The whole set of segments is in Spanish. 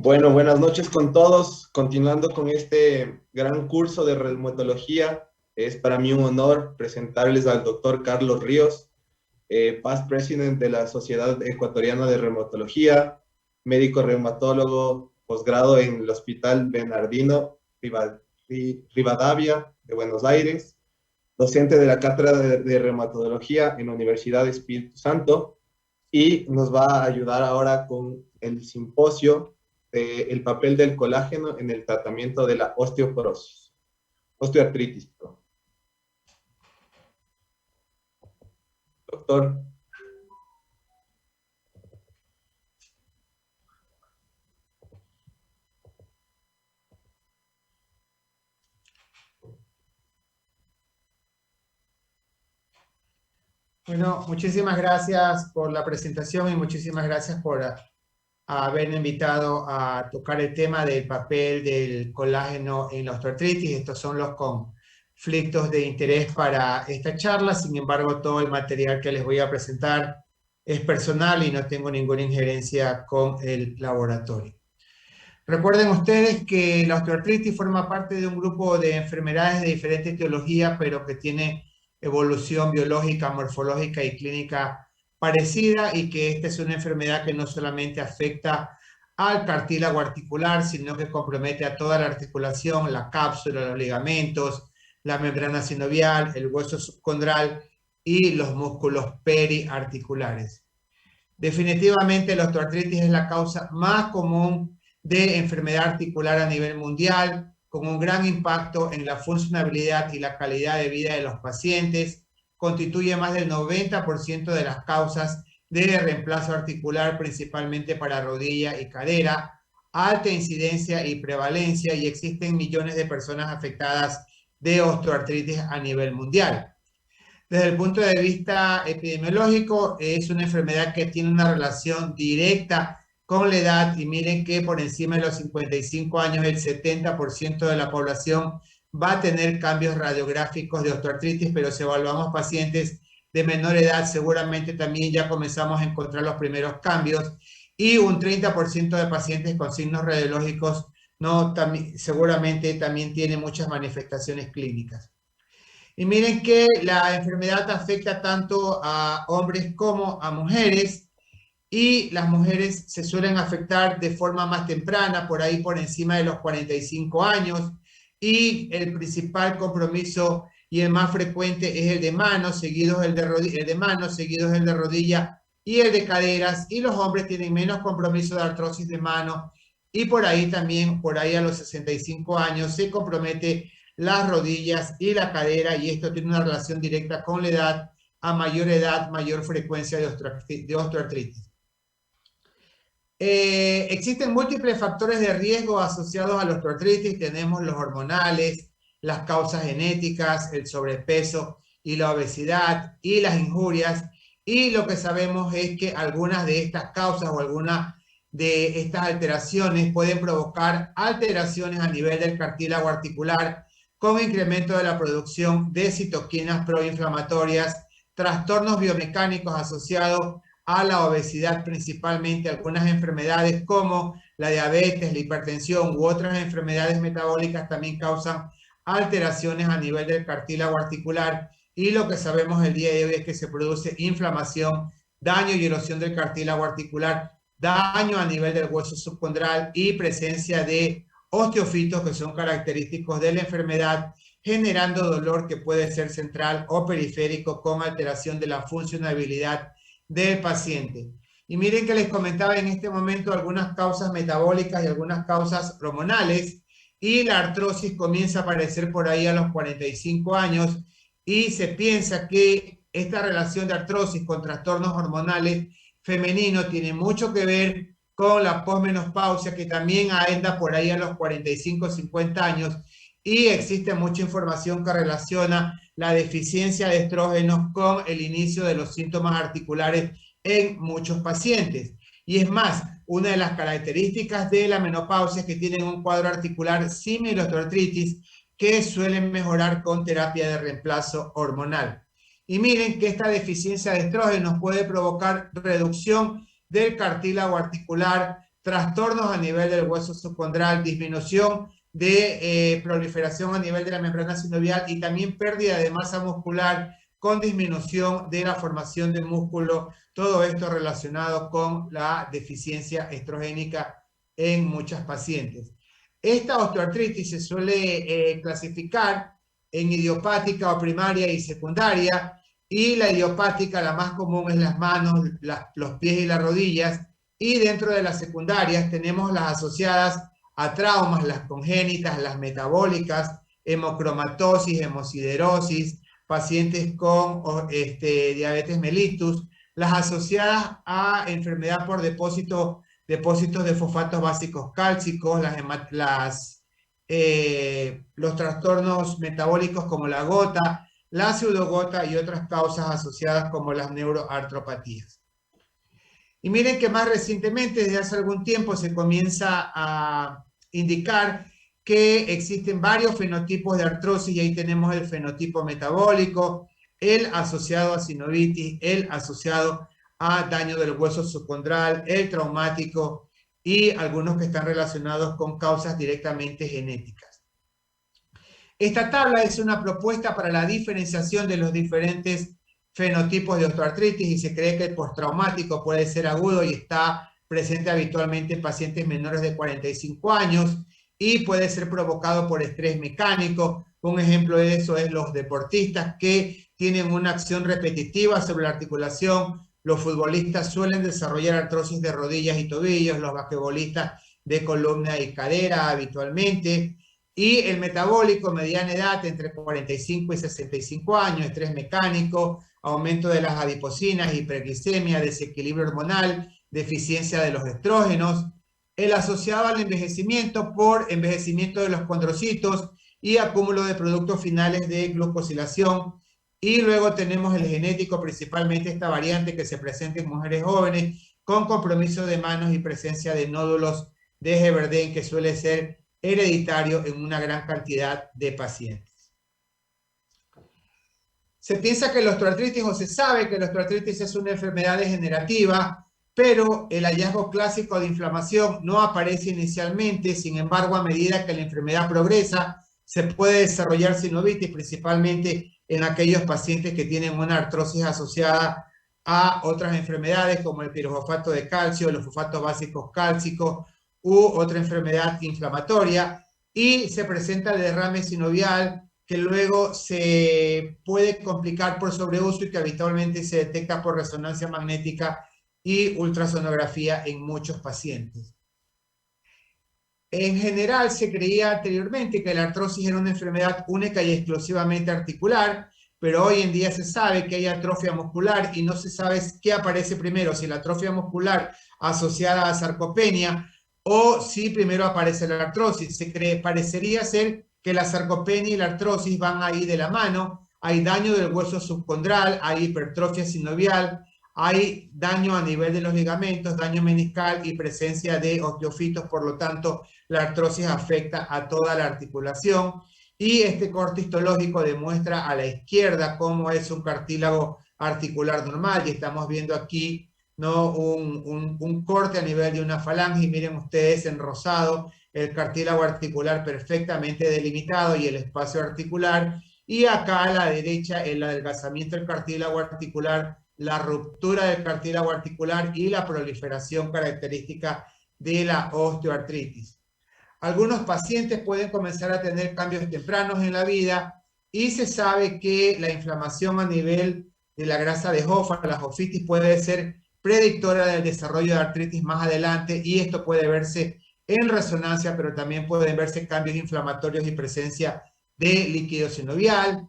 Bueno, buenas noches con todos. Continuando con este gran curso de reumatología, es para mí un honor presentarles al doctor Carlos Ríos, Past President de la Sociedad Ecuatoriana de Reumatología, médico reumatólogo, posgrado en el Hospital Bernardino Rivadavia de Buenos Aires, docente de la Cátedra de Reumatología en la Universidad de Espíritu Santo, y nos va a ayudar ahora con el simposio el papel del colágeno en el tratamiento de la osteoartritis. Doctor. Bueno, muchísimas gracias por la presentación y muchísimas gracias por haberme invitado a tocar el tema del papel del colágeno en la osteoartritis. Estos son los conflictos de interés para esta charla. Sin embargo, todo el material que les voy a presentar es personal y no tengo ninguna injerencia con el laboratorio. Recuerden ustedes que la osteoartritis forma parte de un grupo de enfermedades de diferente etiología, pero que tiene evolución biológica, morfológica y clínica parecida, y que esta es una enfermedad que no solamente afecta al cartílago articular, sino que compromete a toda la articulación, la cápsula, los ligamentos, la membrana sinovial, el hueso subcondral y los músculos periarticulares. Definitivamente la osteoartritis es la causa más común de enfermedad articular a nivel mundial, con un gran impacto en la funcionabilidad y la calidad de vida de los pacientes. Constituye más del 90% de las causas de reemplazo articular, principalmente para rodilla y cadera, alta incidencia y prevalencia, y existen millones de personas afectadas de osteoartritis a nivel mundial. Desde el punto de vista epidemiológico, es una enfermedad que tiene una relación directa con la edad, y miren que por encima de los 55 años el 70% de la población va a tener cambios radiográficos de osteoartritis, pero si evaluamos pacientes de menor edad, seguramente también ya comenzamos a encontrar los primeros cambios, y un 30% de pacientes con signos radiológicos seguramente también tiene muchas manifestaciones clínicas. Y miren que la enfermedad afecta tanto a hombres como a mujeres, y las mujeres se suelen afectar de forma más temprana, por ahí por encima de los 45 años, y el principal compromiso y el más frecuente es el de manos, seguido el de rodilla y el de caderas, y los hombres tienen menos compromiso de artrosis de mano, y por ahí también, por ahí a los 65 años se compromete las rodillas y la cadera, y esto tiene una relación directa con la edad. A mayor edad, mayor frecuencia de osteoartritis. Existen múltiples factores de riesgo asociados a la osteoartritis. Tenemos los hormonales, las causas genéticas, el sobrepeso y la obesidad y las injurias. Y lo que sabemos es que algunas de estas causas o algunas de estas alteraciones pueden provocar alteraciones a nivel del cartílago articular, con incremento de la producción de citoquinas proinflamatorias, trastornos biomecánicos asociados a la obesidad, principalmente algunas enfermedades como la diabetes, la hipertensión u otras enfermedades metabólicas también causan alteraciones a nivel del cartílago articular, y lo que sabemos el día de hoy es que se produce inflamación, daño y erosión del cartílago articular, daño a nivel del hueso subcondral y presencia de osteofitos que son característicos de la enfermedad, generando dolor que puede ser central o periférico con alteración de la funcionabilidad del paciente. Y miren que les comentaba en este momento algunas causas metabólicas y algunas causas hormonales, y la artrosis comienza a aparecer por ahí a los 45 años, y se piensa que esta relación de artrosis con trastornos hormonales femeninos tiene mucho que ver con la posmenopausia, que también anda por ahí a los 45-50 años, y existe mucha información que relaciona la deficiencia de estrógenos con el inicio de los síntomas articulares en muchos pacientes. Y es más, una de las características de la menopausia es que tienen un cuadro articular similar a la osteoartritis, que suelen mejorar con terapia de reemplazo hormonal. Y miren que esta deficiencia de estrógenos puede provocar reducción del cartílago articular, trastornos a nivel del hueso subcondral, disminución de proliferación a nivel de la membrana sinovial y también pérdida de masa muscular con disminución de la formación de músculo, todo esto relacionado con la deficiencia estrogénica en muchas pacientes. Esta osteoartritis se suele clasificar en idiopática o primaria y secundaria, y la idiopática, la más común, es las manos, los pies y las rodillas, y dentro de las secundarias tenemos las asociadas a traumas, las congénitas, las metabólicas, hemocromatosis, hemosiderosis, pacientes con diabetes mellitus, las asociadas a enfermedad por depósitos de fosfatos básicos cálcicos, los trastornos metabólicos como la gota, la pseudogota y otras causas asociadas como las neuroartropatías. Y miren que más recientemente, desde hace algún tiempo, se comienza a indicar que existen varios fenotipos de artrosis, y ahí tenemos el fenotipo metabólico, el asociado a sinovitis, el asociado a daño del hueso subcondral, el traumático y algunos que están relacionados con causas directamente genéticas. Esta tabla es una propuesta para la diferenciación de los diferentes fenotipos de osteoartritis, y se cree que el postraumático puede ser agudo y está presente habitualmente en pacientes menores de 45 años y puede ser provocado por estrés mecánico. Un ejemplo de eso es los deportistas que tienen una acción repetitiva sobre la articulación. Los futbolistas suelen desarrollar artrosis de rodillas y tobillos, los basquetbolistas de columna y cadera habitualmente. Y el metabólico, mediana edad entre 45 y 65 años, estrés mecánico, aumento de las adipocinas, hiperglicemia, desequilibrio hormonal, deficiencia de los estrógenos. El asociado al envejecimiento por envejecimiento de los condrocitos y acúmulo de productos finales de glucosilación. Y luego tenemos el genético, principalmente esta variante que se presenta en mujeres jóvenes con compromiso de manos y presencia de nódulos de Heberden, que suele ser hereditario en una gran cantidad de pacientes. Se piensa que la osteoartritis, o se sabe que la osteoartritis es una enfermedad degenerativa, pero el hallazgo clásico de inflamación no aparece inicialmente. Sin embargo, a medida que la enfermedad progresa, se puede desarrollar sinovitis, principalmente en aquellos pacientes que tienen una artrosis asociada a otras enfermedades como el pirofosfato de calcio, los fosfatos básicos cálcicos u otra enfermedad inflamatoria, y se presenta el derrame sinovial que luego se puede complicar por sobreuso y que habitualmente se detecta por resonancia magnética y ultrasonografía en muchos pacientes. En general, se creía anteriormente que la artrosis era una enfermedad única y exclusivamente articular, pero hoy en día se sabe que hay atrofia muscular y no se sabe qué aparece primero, si la atrofia muscular asociada a sarcopenia o si primero aparece la artrosis. Parecería ser que la sarcopenia y la artrosis van ahí de la mano. Hay daño del hueso subcondral, hay hipertrofia sinovial, hay daño a nivel de los ligamentos, daño meniscal y presencia de osteofitos. Por lo tanto, la artrosis afecta a toda la articulación. Y este corte histológico demuestra a la izquierda cómo es un cartílago articular normal, y estamos viendo aquí, ¿no?, un corte a nivel de una falange, y miren ustedes en rosado el cartílago articular perfectamente delimitado y el espacio articular, y acá a la derecha el adelgazamiento del cartílago articular, la ruptura del cartílago articular y la proliferación característica de la osteoartritis. Algunos pacientes pueden comenzar a tener cambios tempranos en la vida, y se sabe que la inflamación a nivel de la grasa de Hoffa, la hofitis, puede ser predictora del desarrollo de artritis más adelante, y esto puede verse en resonancia, pero también pueden verse cambios inflamatorios y presencia de líquido sinovial.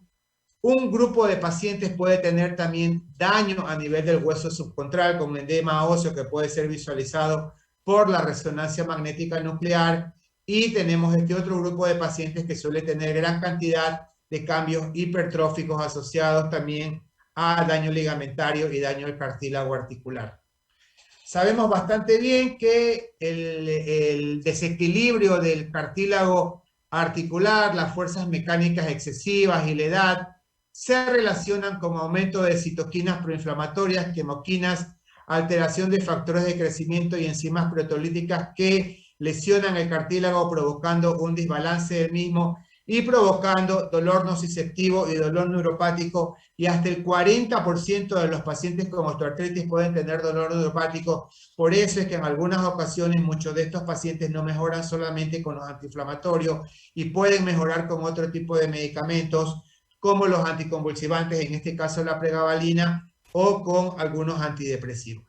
Un grupo de pacientes puede tener también daño a nivel del hueso subcondral con edema óseo que puede ser visualizado por la resonancia magnética nuclear, y tenemos este otro grupo de pacientes que suele tener gran cantidad de cambios hipertróficos asociados también a daño ligamentario y daño del cartílago articular. Sabemos bastante bien que el desequilibrio del cartílago articular, las fuerzas mecánicas excesivas y la edad se relacionan con aumento de citoquinas proinflamatorias, quimoquinas, alteración de factores de crecimiento y enzimas proteolíticas que lesionan el cartílago provocando un desbalance del mismo y provocando dolor nociceptivo y dolor neuropático, y hasta el 40% de los pacientes con osteoartritis pueden tener dolor neuropático. Por eso es que en algunas ocasiones muchos de estos pacientes no mejoran solamente con los antiinflamatorios y pueden mejorar con otro tipo de medicamentos como los anticonvulsivantes, en este caso la pregabalina, o con algunos antidepresivos.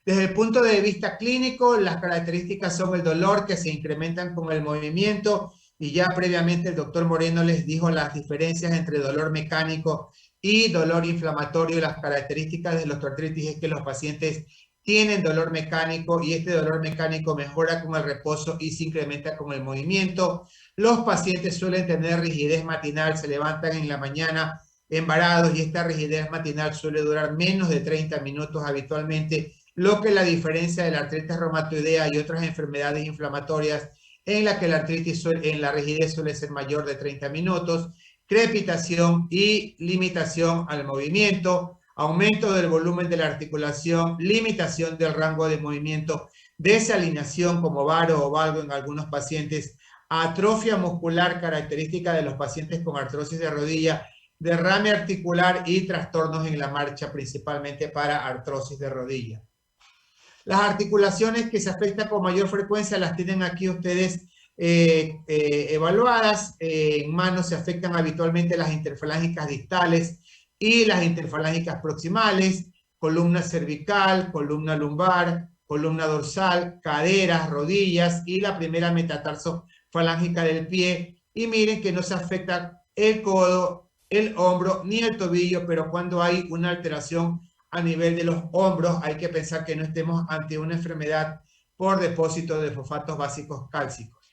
Desde el punto de vista clínico, las características son el dolor que se incrementan con el movimiento, y ya previamente el doctor Moreno les dijo las diferencias entre dolor mecánico y dolor inflamatorio. Las características de la osteoartritis es que los pacientes tienen dolor mecánico y este dolor mecánico mejora con el reposo y se incrementa con el movimiento. Los pacientes suelen tener rigidez matinal, se levantan en la mañana embarados y esta rigidez matinal suele durar menos de 30 minutos habitualmente, lo que la diferencia de la artritis reumatoidea y otras enfermedades inflamatorias en la que la artritis en la rigidez suele ser mayor de 30 minutos, crepitación y limitación al movimiento, aumento del volumen de la articulación, limitación del rango de movimiento, desalineación como varo o valgo en algunos pacientes, atrofia muscular característica de los pacientes con artrosis de rodilla, derrame articular y trastornos en la marcha, principalmente para artrosis de rodilla. Las articulaciones que se afectan con mayor frecuencia las tienen aquí ustedes evaluadas. En manos se afectan habitualmente las interfalángicas distales y las interfalángicas proximales, columna cervical, columna lumbar, columna dorsal, caderas, rodillas y la primera metatarsofalángica del pie. Y miren que no se afecta el codo, el hombro ni el tobillo, pero cuando hay una alteración a nivel de los hombros, hay que pensar que no estemos ante una enfermedad por depósito de fosfatos básicos cálcicos.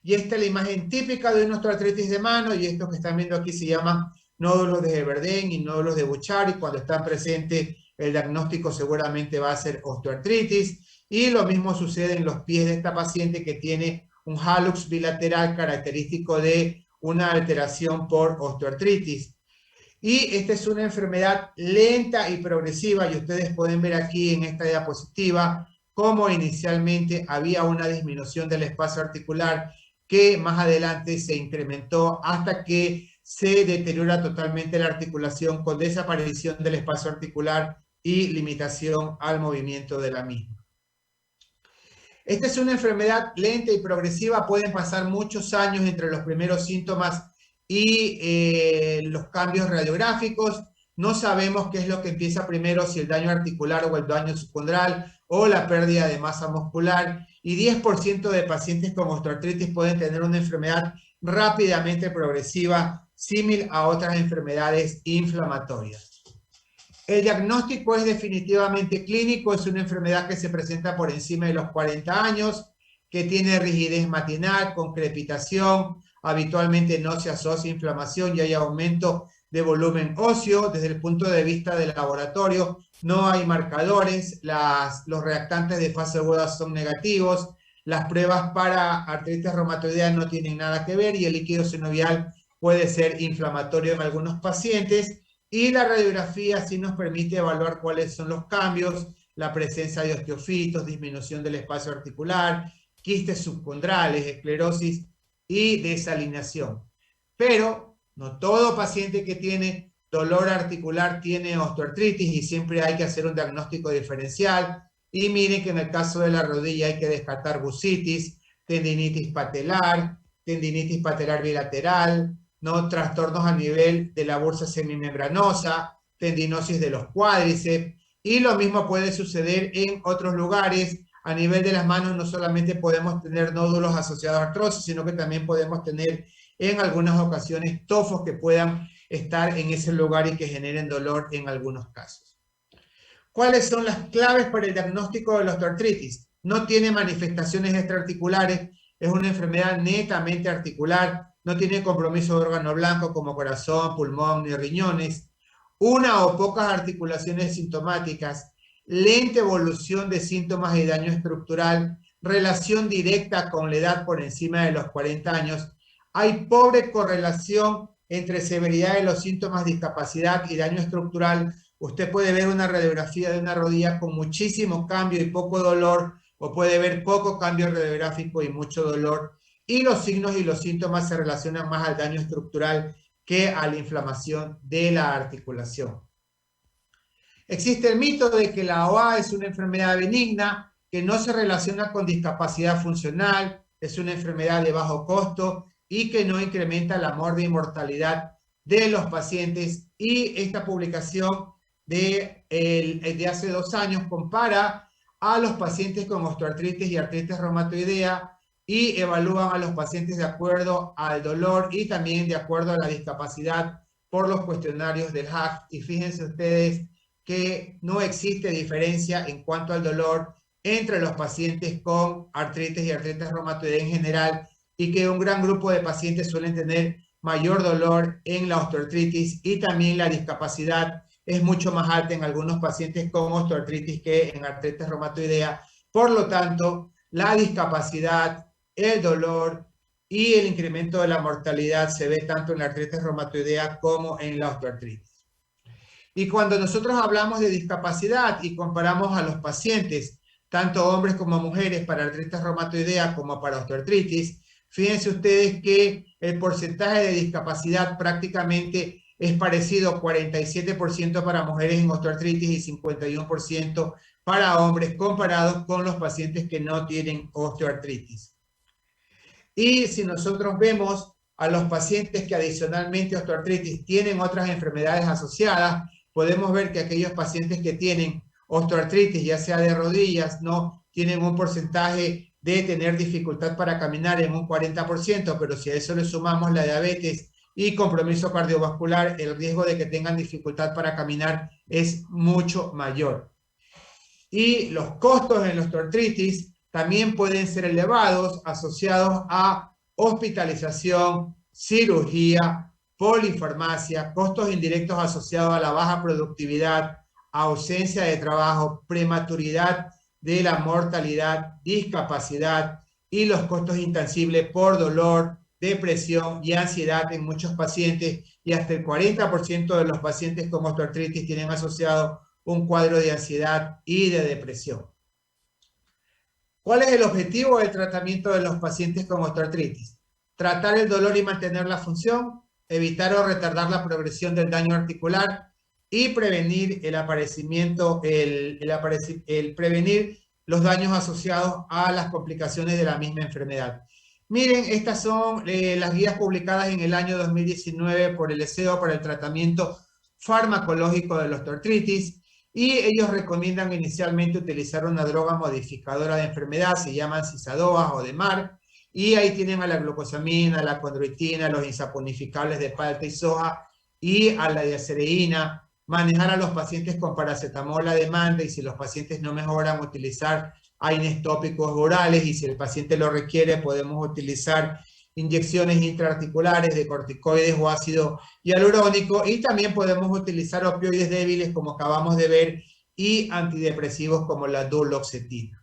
Y esta es la imagen típica de una osteoartritis de mano, y esto que están viendo aquí se llaman nódulos de Heberdén y nódulos de Buchar, y cuando están presentes el diagnóstico seguramente va a ser osteoartritis, y lo mismo sucede en los pies de esta paciente que tiene un hallux bilateral característico de una alteración por osteoartritis. Y esta es una enfermedad lenta y progresiva, y ustedes pueden ver aquí en esta diapositiva cómo inicialmente había una disminución del espacio articular que más adelante se incrementó hasta que se deteriora totalmente la articulación con desaparición del espacio articular y limitación al movimiento de la misma. Esta es una enfermedad lenta y progresiva, pueden pasar muchos años entre los primeros síntomas y los cambios radiográficos. No sabemos qué es lo que empieza primero, si el daño articular o el daño subcondral o la pérdida de masa muscular, y 10% de pacientes con osteoartritis pueden tener una enfermedad rápidamente progresiva, similar a otras enfermedades inflamatorias. El diagnóstico es definitivamente clínico, es una enfermedad que se presenta por encima de los 40 años, que tiene rigidez matinal con crepitación, habitualmente no se asocia inflamación y hay aumento de volumen óseo. Desde el punto de vista del laboratorio, no hay marcadores, los reactantes de fase aguda son negativos, las pruebas para artritis reumatoidea no tienen nada que ver y el líquido sinovial puede ser inflamatorio en algunos pacientes, y la radiografía sí nos permite evaluar cuáles son los cambios, la presencia de osteofitos, disminución del espacio articular, quistes subcondrales, esclerosis y desalineación. Pero no todo paciente que tiene dolor articular tiene osteoartritis y siempre hay que hacer un diagnóstico diferencial. Y miren que en el caso de la rodilla hay que descartar bursitis, tendinitis patelar bilateral, ¿no? Trastornos a nivel de la bursa semimembranosa, tendinosis de los cuádriceps, y lo mismo puede suceder en otros lugares. A nivel de las manos no solamente podemos tener nódulos asociados a artrosis, sino que también podemos tener en algunas ocasiones tofos que puedan estar en ese lugar y que generen dolor en algunos casos. ¿Cuáles son las claves para el diagnóstico de la osteoartritis? No tiene manifestaciones extraarticulares, es una enfermedad netamente articular, no tiene compromiso de órgano blanco como corazón, pulmón ni riñones, una o pocas articulaciones sintomáticas, lenta evolución de síntomas y daño estructural, relación directa con la edad por encima de los 40 años. Hay pobre correlación entre severidad de los síntomas, discapacidad y daño estructural. usted puede ver una radiografía de una rodilla con muchísimo cambio y poco dolor, o puede ver poco cambio radiográfico y mucho dolor, y los signos y los síntomas se relacionan más al daño estructural que a la inflamación de la articulación. Existe el mito de que la OA es una enfermedad benigna que no se relaciona con discapacidad funcional, es una enfermedad de bajo costo y que no incrementa la mortalidad y mortalidad de los pacientes. Y esta publicación de hace 2 años compara a los pacientes con osteoartritis y artritis reumatoidea y evalúan a los pacientes de acuerdo al dolor y también de acuerdo a la discapacidad por los cuestionarios del HAQ. Y fíjense ustedes que no existe diferencia en cuanto al dolor entre los pacientes con artritis y artritis reumatoidea en general, y que un gran grupo de pacientes suelen tener mayor dolor en la osteoartritis, y también la discapacidad es mucho más alta en algunos pacientes con osteoartritis que en artritis reumatoidea. Por lo tanto, la discapacidad, el dolor y el incremento de la mortalidad se ve tanto en la artritis reumatoidea como en la osteoartritis. Y cuando nosotros hablamos de discapacidad y comparamos a los pacientes, tanto hombres como mujeres, para artritis reumatoidea como para osteoartritis, fíjense ustedes que el porcentaje de discapacidad prácticamente es parecido: 47% para mujeres en osteoartritis y 51% para hombres, comparados con los pacientes que no tienen osteoartritis. Y si nosotros vemos a los pacientes que adicionalmente a osteoartritis tienen otras enfermedades asociadas, podemos ver que aquellos pacientes que tienen osteoartritis, ya sea de rodillas, no tienen un porcentaje de tener dificultad para caminar en un 40%, pero si a eso le sumamos la diabetes y compromiso cardiovascular, el riesgo de que tengan dificultad para caminar es mucho mayor. Y los costos en la osteoartritis también pueden ser elevados, asociados a hospitalización, cirugía, polifarmacia, costos indirectos asociados a la baja productividad, ausencia de trabajo, prematuridad de la mortalidad, discapacidad y los costos intangibles por dolor, depresión y ansiedad en muchos pacientes, y hasta el 40% de los pacientes con osteoartritis tienen asociado un cuadro de ansiedad y de depresión. ¿Cuál es el objetivo del tratamiento de los pacientes con osteoartritis? Tratar el dolor y mantener la función, evitar o retardar la progresión del daño articular y prevenir prevenir los daños asociados a las complicaciones de la misma enfermedad. Miren, estas son las guías publicadas en el año 2019 por el SEO para el tratamiento farmacológico de la osteoartritis, y ellos recomiendan inicialmente utilizar una droga modificadora de enfermedad, se llaman cisadoas o DMARD, y ahí tienen a la glucosamina, la condroitina, los insaponificables de palta y soja, y a la diacereína. Manejar a los pacientes con paracetamol a demanda, y si los pacientes no mejoran, utilizar AINES tópicos orales, y si el paciente lo requiere, podemos utilizar inyecciones intraarticulares de corticoides o ácido hialurónico, y también podemos utilizar opioides débiles como acabamos de ver y antidepresivos como la duloxetina.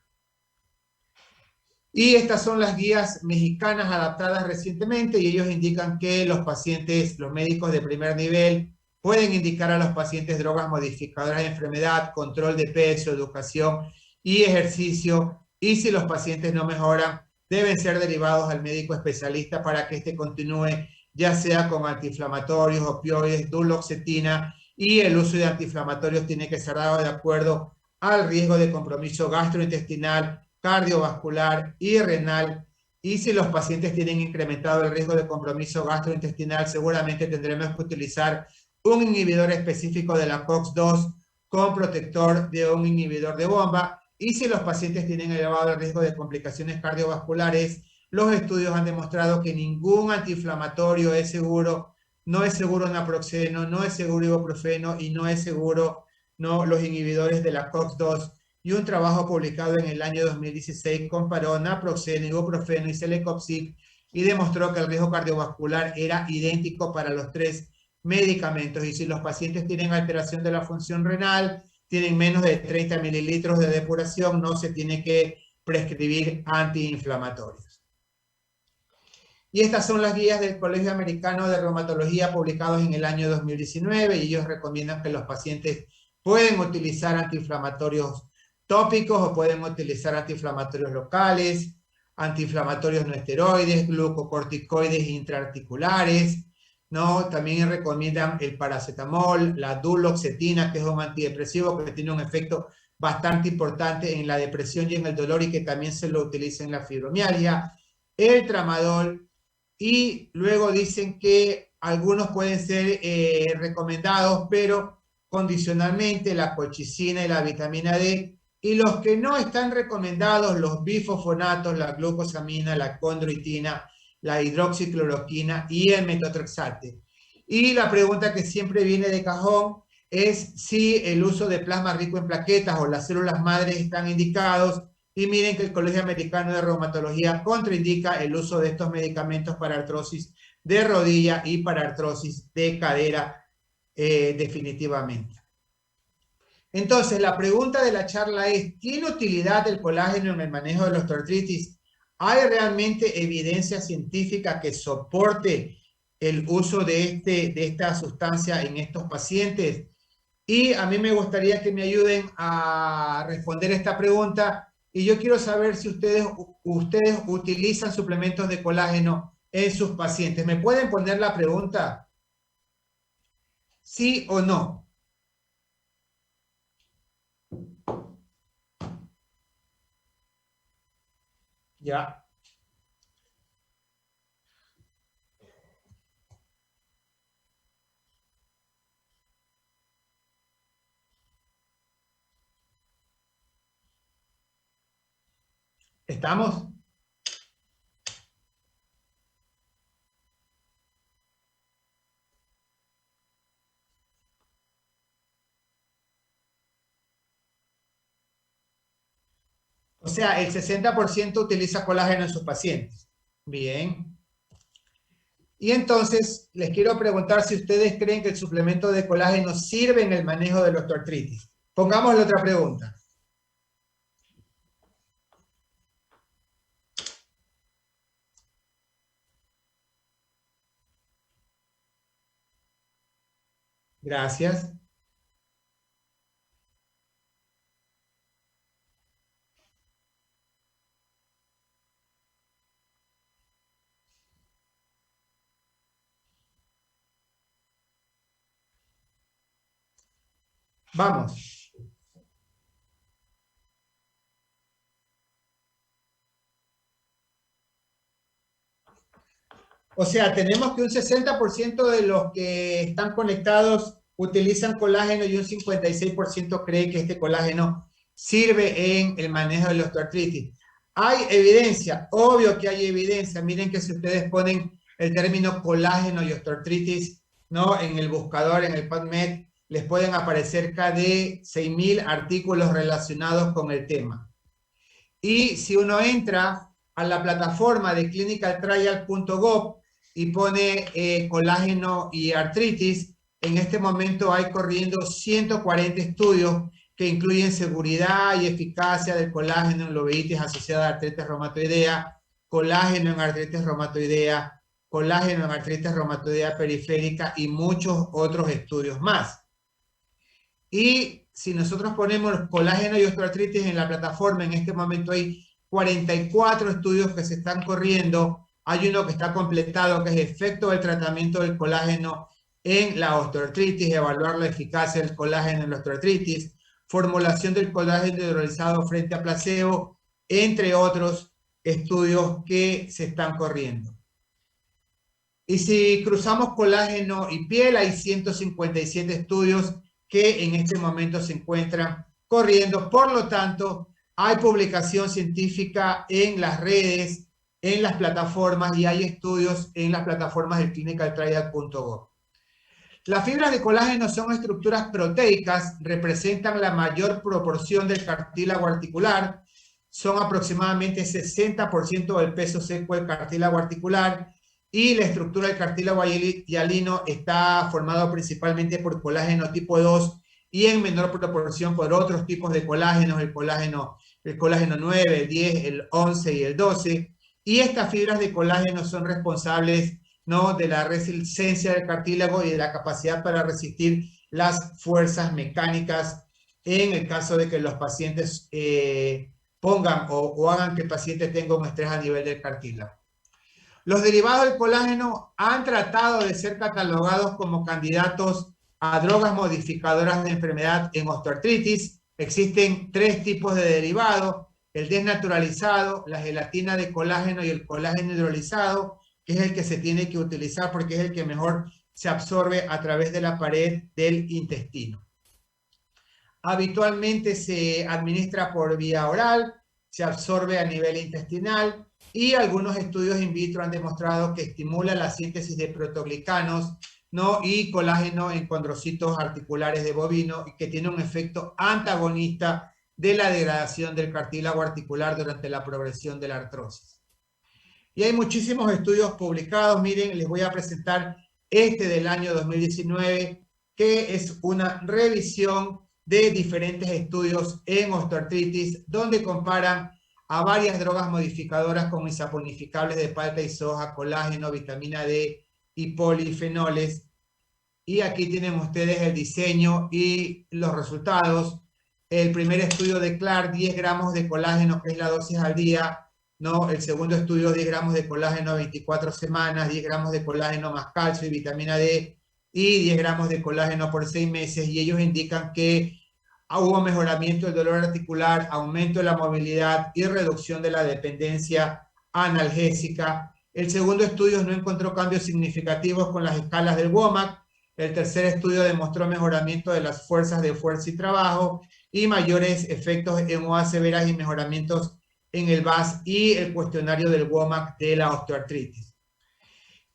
Y estas son las guías mexicanas adaptadas recientemente, y ellos indican que los pacientes, los médicos de primer nivel, pueden indicar a los pacientes drogas modificadoras de enfermedad, control de peso, educación y ejercicio, y si los pacientes no mejoran, deben ser derivados al médico especialista para que éste continúe, ya sea con antiinflamatorios, opioides, duloxetina, y el uso de antiinflamatorios tiene que ser dado de acuerdo al riesgo de compromiso gastrointestinal, cardiovascular y renal. Y si los pacientes tienen incrementado el riesgo de compromiso gastrointestinal, seguramente tendremos que utilizar un inhibidor específico de la COX-2 con protector de un inhibidor de bomba. Y si los pacientes tienen elevado el riesgo de complicaciones cardiovasculares, los estudios han demostrado que ningún antiinflamatorio es seguro. No es seguro naproxeno, no es seguro ibuprofeno, y no es seguro los inhibidores de la COX-2. Y un trabajo publicado en el año 2016 comparó naproxeno, ibuprofeno y celecoxib y demostró que el riesgo cardiovascular era idéntico para los 3 medicamentos. Y si los pacientes tienen alteración de la función renal, tienen menos de 30 mililitros de depuración, no se tiene que prescribir antiinflamatorios. Y estas son las guías del Colegio Americano de Reumatología publicados en el año 2019, y ellos recomiendan que los pacientes pueden utilizar antiinflamatorios tópicos o pueden utilizar antiinflamatorios locales, antiinflamatorios no esteroides, glucocorticoides intraarticulares, ¿no? También recomiendan el paracetamol, la duloxetina, que es un antidepresivo que tiene un efecto bastante importante en la depresión y en el dolor y que también se lo utiliza en la fibromialgia, el tramadol, y luego dicen que algunos pueden ser recomendados, pero condicionalmente, la colchicina y la vitamina D, y los que no están recomendados, los bifosfonatos, la glucosamina, la condroitina, la hidroxicloroquina y el metotrexate. Y la pregunta que siempre viene de cajón es si el uso de plasma rico en plaquetas o las células madres están indicados. Y miren que el Colegio Americano de Reumatología contraindica el uso de estos medicamentos para artrosis de rodilla y para artrosis de cadera definitivamente. Entonces, la pregunta de la charla es, ¿tiene utilidad el colágeno en el manejo de la osteoartritis? ¿Hay realmente evidencia científica que soporte el uso de esta sustancia en estos pacientes? Y a mí me gustaría que me ayuden a responder esta pregunta. Y yo quiero saber si ustedes utilizan suplementos de colágeno en sus pacientes. ¿Me pueden poner la pregunta? ¿Sí o no? Ya. ¿Estamos? O sea, el 60% utiliza colágeno en sus pacientes. Bien. Y entonces, les quiero preguntar si ustedes creen que el suplemento de colágeno sirve en el manejo de la osteoartritis. Pongámosle otra pregunta. Gracias. Vamos. O sea, tenemos que un 60% de los que están conectados utilizan colágeno y un 56% cree que este colágeno sirve en el manejo de la osteoartritis. Hay evidencia, obvio que hay evidencia. Miren que si ustedes ponen el término colágeno y osteoartritis, ¿no?, en el buscador, en el PubMed, les pueden aparecer cerca de 6.000 artículos relacionados con el tema. Y si uno entra a la plataforma de clinicaltrial.gov y pone colágeno y artritis, en este momento hay corriendo 140 estudios que incluyen seguridad y eficacia del colágeno en lobeítis asociada a artritis reumatoidea, colágeno en artritis reumatoidea, colágeno en artritis reumatoidea periférica y muchos otros estudios más. Y si nosotros ponemos colágeno y osteoartritis en la plataforma, en este momento hay 44 estudios que se están corriendo. Hay uno que está completado, que es efecto del tratamiento del colágeno en la osteoartritis, evaluar la eficacia del colágeno en la osteoartritis, formulación del colágeno hidrolizado frente a placebo, entre otros estudios que se están corriendo. Y si cruzamos colágeno y piel, hay 157 estudios que en este momento se encuentran corriendo. Por lo tanto, hay publicación científica en las redes, en las plataformas, y hay estudios en las plataformas del clinicaltrial.gov. Las fibras de colágeno son estructuras proteicas, representan la mayor proporción del cartílago articular, son aproximadamente 60% del peso seco del cartílago articular, y la estructura del cartílago hialino está formado principalmente por colágeno tipo 2 y en menor proporción por otros tipos de colágenos, el colágeno 9, el 10, el 11 y el 12. Y estas fibras de colágeno son responsables, ¿no?, de la resistencia del cartílago y de la capacidad para resistir las fuerzas mecánicas en el caso de que los pacientes pongan o hagan que el paciente tenga un estrés a nivel del cartílago. Los derivados del colágeno han tratado de ser catalogados como candidatos a drogas modificadoras de enfermedad en osteoartritis. Existen 3 tipos de derivados: el desnaturalizado, la gelatina de colágeno y el colágeno hidrolizado, que es el que se tiene que utilizar porque es el que mejor se absorbe a través de la pared del intestino. Habitualmente se administra por vía oral, se absorbe a nivel intestinal y algunos estudios in vitro han demostrado que estimula la síntesis de proteoglicanos, ¿no? y colágeno en condrocitos articulares de bovino, y que tiene un efecto antagonista de la degradación del cartílago articular durante la progresión de la artrosis. Y hay muchísimos estudios publicados. Miren, les voy a presentar este del año 2019, que es una revisión de diferentes estudios en osteoartritis, donde comparan a varias drogas modificadoras como isaponificables de palta y soja, colágeno, vitamina D y polifenoles. Y aquí tienen ustedes el diseño y los resultados. El primer estudio de Clark, 10 gramos de colágeno, que es la dosis al día, ¿no? El segundo estudio, 10 gramos de colágeno a 24 semanas, 10 gramos de colágeno más calcio y vitamina D, y 10 gramos de colágeno por 6 meses, y ellos indican que hubo mejoramiento del dolor articular, aumento de la movilidad y reducción de la dependencia analgésica. El segundo estudio no encontró cambios significativos con las escalas del WOMAC. El tercer estudio demostró mejoramiento de las fuerzas de fuerza y trabajo y mayores efectos en OA severas y mejoramientos en el VAS y el cuestionario del WOMAC de la osteoartritis.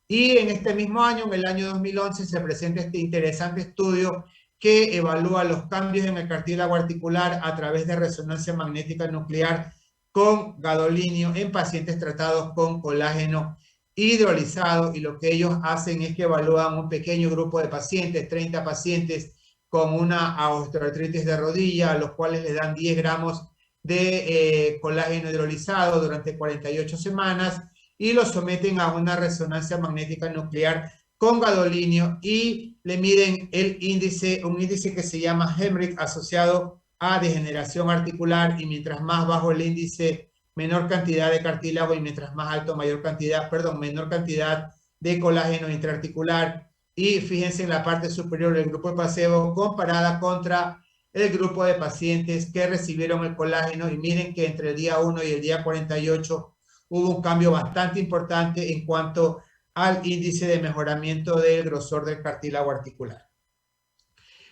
Y en este mismo año, en el año 2011, se presenta este interesante estudio que evalúa los cambios en el cartílago articular a través de resonancia magnética nuclear con gadolinio en pacientes tratados con colágeno hidrolizado, y lo que ellos hacen es que evalúan un pequeño grupo de pacientes, 30 pacientes con una osteoartritis de rodilla, a los cuales les dan 10 gramos de colágeno hidrolizado durante 48 semanas y los someten a una resonancia magnética nuclear con gadolinio y le miden el índice, un índice que se llama Hemrich asociado a degeneración articular, y mientras más bajo el índice, menor cantidad de cartílago, y mientras más alto, menor cantidad de colágeno intraarticular. Y fíjense en la parte superior del grupo de placebo comparada contra el grupo de pacientes que recibieron el colágeno, y miren que entre el día 1 y el día 48 hubo un cambio bastante importante en cuanto al índice de mejoramiento del grosor del cartílago articular.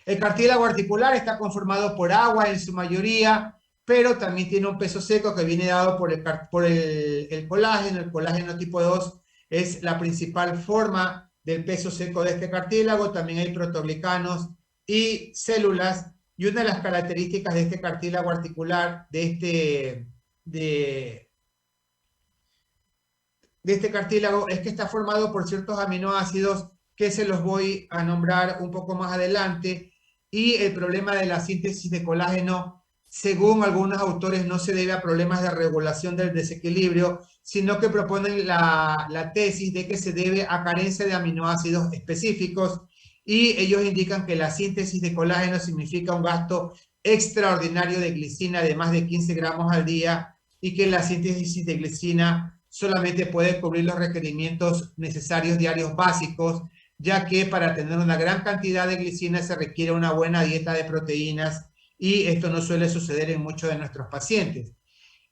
El cartílago articular está conformado por agua en su mayoría, pero también tiene un peso seco que viene dado por el colágeno. El colágeno tipo 2 es la principal forma del peso seco de este cartílago. También hay proteoglicanos y células, y una de las características de este cartílago articular, de este cartílago, es que está formado por ciertos aminoácidos que se los voy a nombrar un poco más adelante, y el problema de la síntesis de colágeno, según algunos autores, no se debe a problemas de regulación del desequilibrio, sino que proponen la tesis de que se debe a carencia de aminoácidos específicos, y ellos indican que la síntesis de colágeno significa un gasto extraordinario de glicina de más de 15 gramos al día, y que la síntesis de glicina solamente puede cubrir los requerimientos necesarios diarios básicos, ya que para tener una gran cantidad de glicina se requiere una buena dieta de proteínas, y esto no suele suceder en muchos de nuestros pacientes.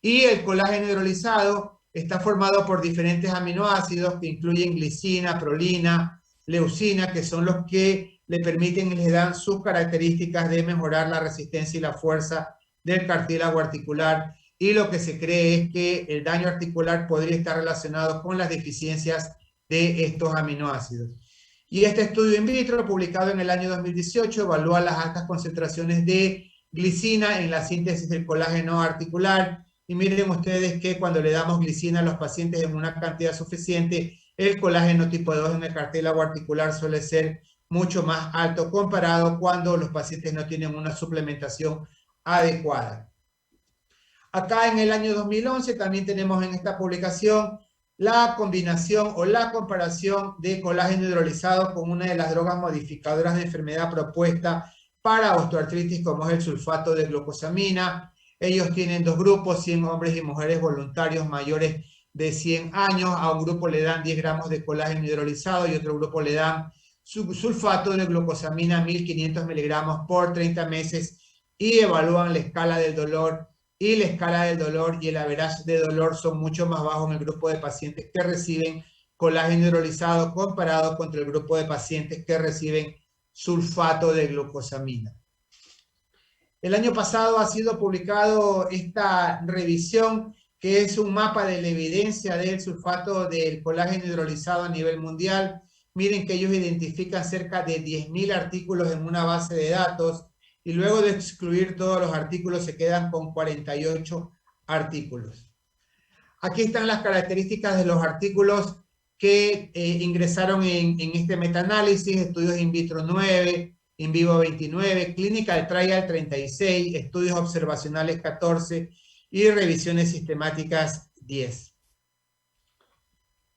Y el colágeno hidrolizado está formado por diferentes aminoácidos que incluyen glicina, prolina, leucina, que son los que le permiten y les dan sus características de mejorar la resistencia y la fuerza del cartílago articular. Y lo que se cree es que el daño articular podría estar relacionado con las deficiencias de estos aminoácidos. Y este estudio in vitro, publicado en el año 2018, evalúa las altas concentraciones de glicina en la síntesis del colágeno articular. Y miren ustedes que cuando le damos glicina a los pacientes en una cantidad suficiente, el colágeno tipo 2 en el cartílago articular suele ser mucho más alto comparado cuando los pacientes no tienen una suplementación adecuada. Acá en el año 2011 también tenemos en esta publicación la combinación o la comparación de colágeno hidrolizado con una de las drogas modificadoras de enfermedad propuesta para osteoartritis, como es el sulfato de glucosamina. Ellos tienen dos grupos, 100 hombres y mujeres voluntarios mayores de 100 años. A un grupo le dan 10 gramos de colágeno hidrolizado y otro grupo le dan sulfato de glucosamina 1500 miligramos por 30 meses y evalúan la escala del dolor. Y la escala del dolor y el average de dolor son mucho más bajos en el grupo de pacientes que reciben colágeno hidrolizado comparado contra el grupo de pacientes que reciben sulfato de glucosamina. El año pasado ha sido publicado esta revisión, que es un mapa de la evidencia del sulfato del colágeno hidrolizado a nivel mundial. Miren que ellos identifican cerca de 10.000 artículos en una base de datos, y luego de excluir todos los artículos se quedan con 48 artículos. Aquí están las características de los artículos que ingresaron en este metaanálisis: estudios in vitro 9, in vivo 29, clinical trial 36, estudios observacionales 14 y revisiones sistemáticas 10.